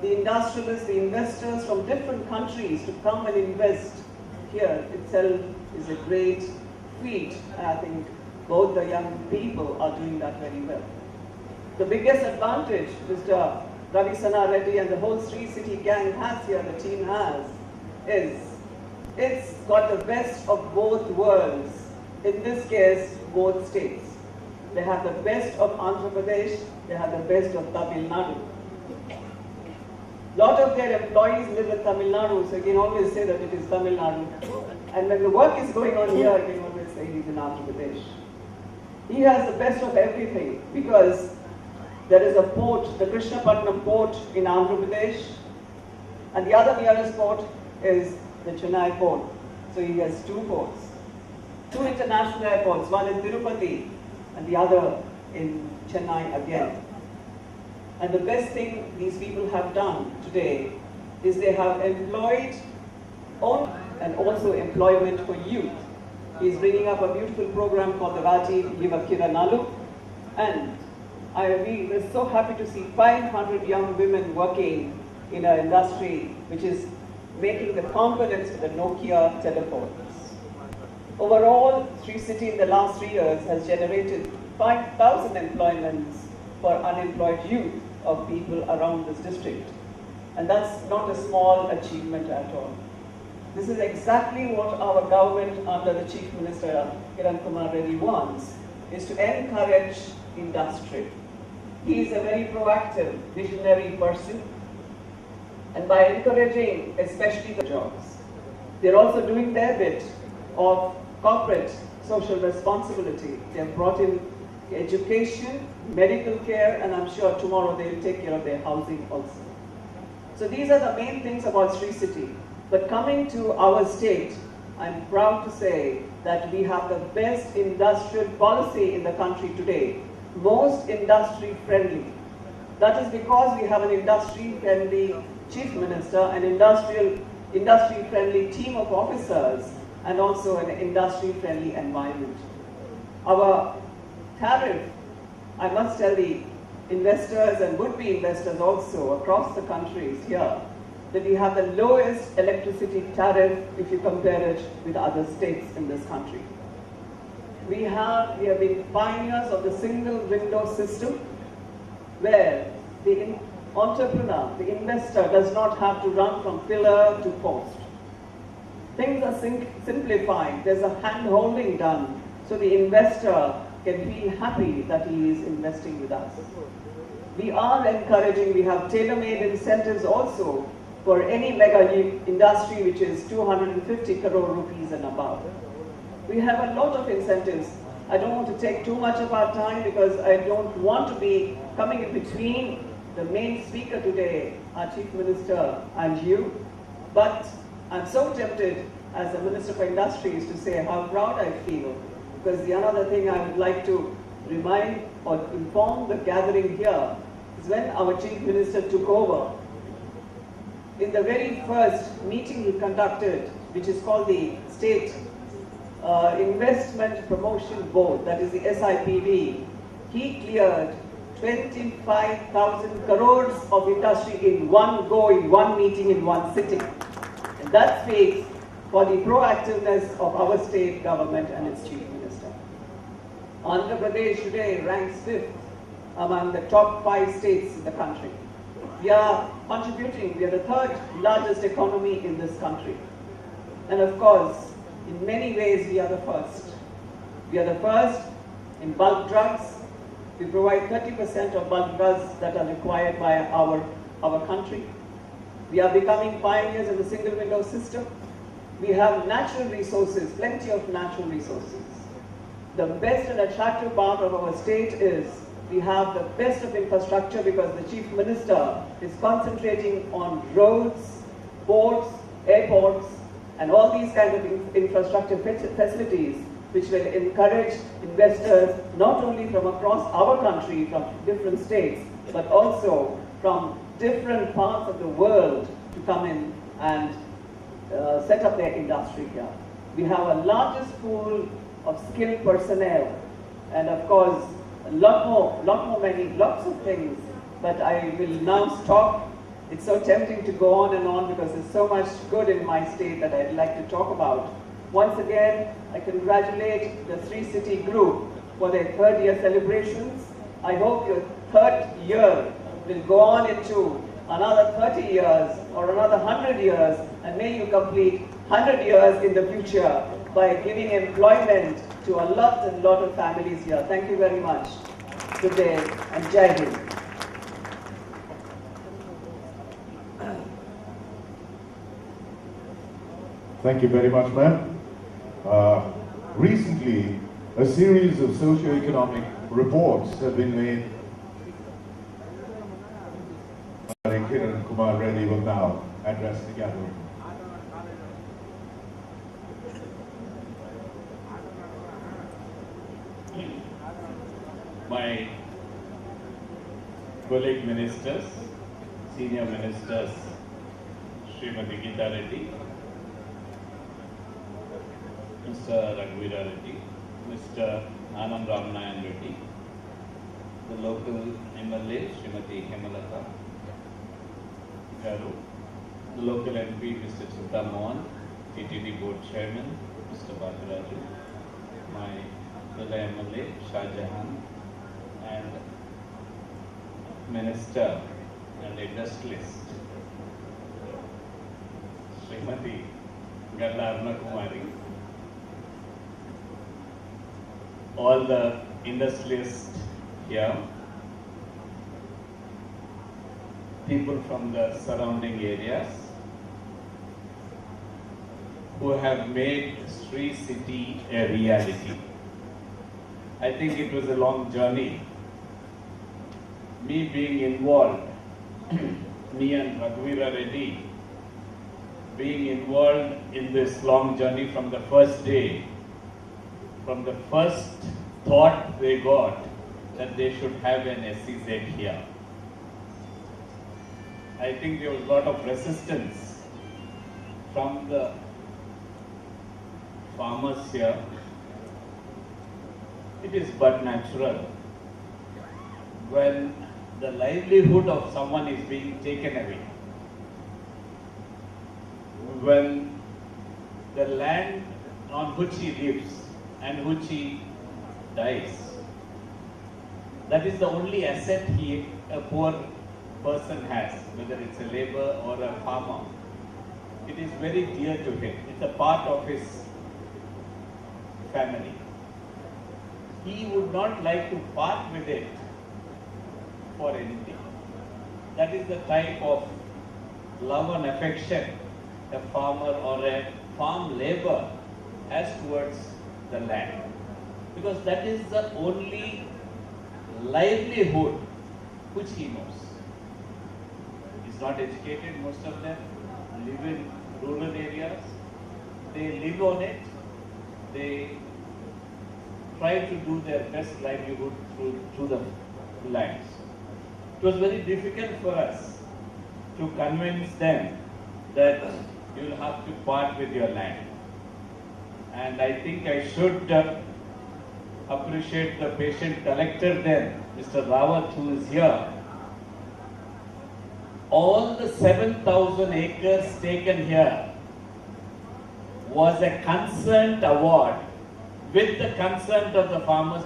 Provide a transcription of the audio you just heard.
the industrialists, the investors from different countries to come and invest here itself is a great feat. And I think both the young people are doing that very well. The biggest advantage Mr. Ravi Sana Reddy and the whole SriCity gang has here, the team has, is it's got the best of both worlds. In this case, both states. They have the best of Andhra Pradesh, they have the best of Tamil Nadu. Lot of their employees live in Tamil Nadu, so you can always say that it is Tamil Nadu. And when the work is going on here, you can always say he's in Andhra Pradesh. He has the best of everything because there is a port, the Krishnapatnam port in Andhra Pradesh, and the other nearest port is the Chennai port. So he has two ports. Two international airports, one in Tirupati and the other in Chennai again. And the best thing these people have done today is they have employed and also employment for youth. He's bringing up a beautiful program called the Rajiv Yuva Kiranalu, and we were so happy to see 500 young women working in an industry which is making the components of the Nokia telephones. Overall, SriCity in the last 3 years has generated 5,000 employments for unemployed youth of people around this district. And that's not a small achievement at all. This is exactly what our government under the Chief Minister Kiran Kumar Reddy wants, is to encourage industry. He is a very proactive, visionary person, and by encouraging especially the jobs, they're also doing their bit of corporate social responsibility. They have brought in education, medical care, and I'm sure tomorrow they will take care of their housing also. So these are the main things about SriCity. But coming to our state, I'm proud to say that we have the best industrial policy in the country today, most industry friendly. That is because we have an industry friendly Chief Minister, an industry friendly team of officers, and also an industry-friendly environment. Our tariff, I must tell the investors and would-be investors also across the countries here, that we have the lowest electricity tariff if you compare it with other states in this country. We have been pioneers of the single window system, where the entrepreneur, the investor, does not have to run from pillar to post. Things are simplified. There's a hand-holding done, so the investor can feel happy that he is investing with us. We are encouraging, we have tailor-made incentives also for any mega industry which is 250 crore rupees and above. We have a lot of incentives. I don't want to take too much of our time because I don't want to be coming in between the main speaker today, our Chief Minister, and you, but I'm so tempted as the Minister for Industries to say how proud I feel, because the another thing I would like to remind or inform the gathering here is when our Chief Minister took over, in the very first meeting he conducted, which is called the State Investment Promotion Board, that is the SIPB, he cleared 25,000 crores of industry in one go, in one meeting, in one sitting. And that speaks for the proactiveness of our state government and its Chief Minister. Andhra Pradesh today ranks 5th among the top 5 states in the country. We are contributing, we are the 3rd largest economy in this country. And of course, in many ways we are the first. We are the first in bulk drugs. We provide 30% of bulk drugs that are required by our country. We are becoming pioneers in the single window system. We have natural resources, plenty of natural resources. The best and attractive part of our state is we have the best of infrastructure because the Chief Minister is concentrating on roads, ports, airports, and all these kind of infrastructure facilities which will encourage investors not only from across our country, from different states, but also from different parts of the world to come in and set up their industry here. We have a largest pool of skilled personnel, and of course, lots of things, but I will now stop It's so tempting to go on and on because there's so much good in my state that I'd like to talk about. Once again, I congratulate the SriCity group for their third year celebrations. I hope your third year will go on into another 30 years or another 100 years, and may you complete 100 years in the future by giving employment to a lot and lot of families here. Thank you very much. Good day and Jai Hind. Thank you very much, ma'am. Recently, a series of socio-economic reports have been made. Kiran Kumar Reddy will now address the gathering. My colleague ministers, senior ministers, Srimati Geeta Reddy, Mr. Raghuvira Reddy, Mr. Anand Ramnayan Reddy, the local MLA, Srimati Hemalata Garu, the local MP, Mr. Chinta Mohan, TTD Board Chairman, Mr. Bhagaraju, my fellow MLA, Shah Jahan, and Minister and Industrialist, Srimati Galla Aruna Kumari, all the industrialists here, people from the surrounding areas who have made SriCity a reality. I think it was a long journey. Me being involved, me and Raghuvira Reddy being involved in this long journey from the first day, from the first thought they got that they should have an SEZ here. I think there was a lot of resistance from the farmers here. It is but natural when the livelihood of someone is being taken away, when the land on which he lives and which he dies, that is the only asset a poor person has, whether it's a labor or a farmer. It is very dear to him. It's a part of his family. He would not like to part with it for anything. That is the type of love and affection a farmer or a farm labor has towards the land. Because that is the only livelihood which he knows. He's not educated, most of them live in rural areas. They live on it. They try to do their best livelihood through the lands. It was very difficult for us to convince them that you will have to part with your land. And I think I should appreciate the patient collector then, Mr. Rawat, who is here. All the 7,000 acres taken here was a consent award with the consent of the farmers.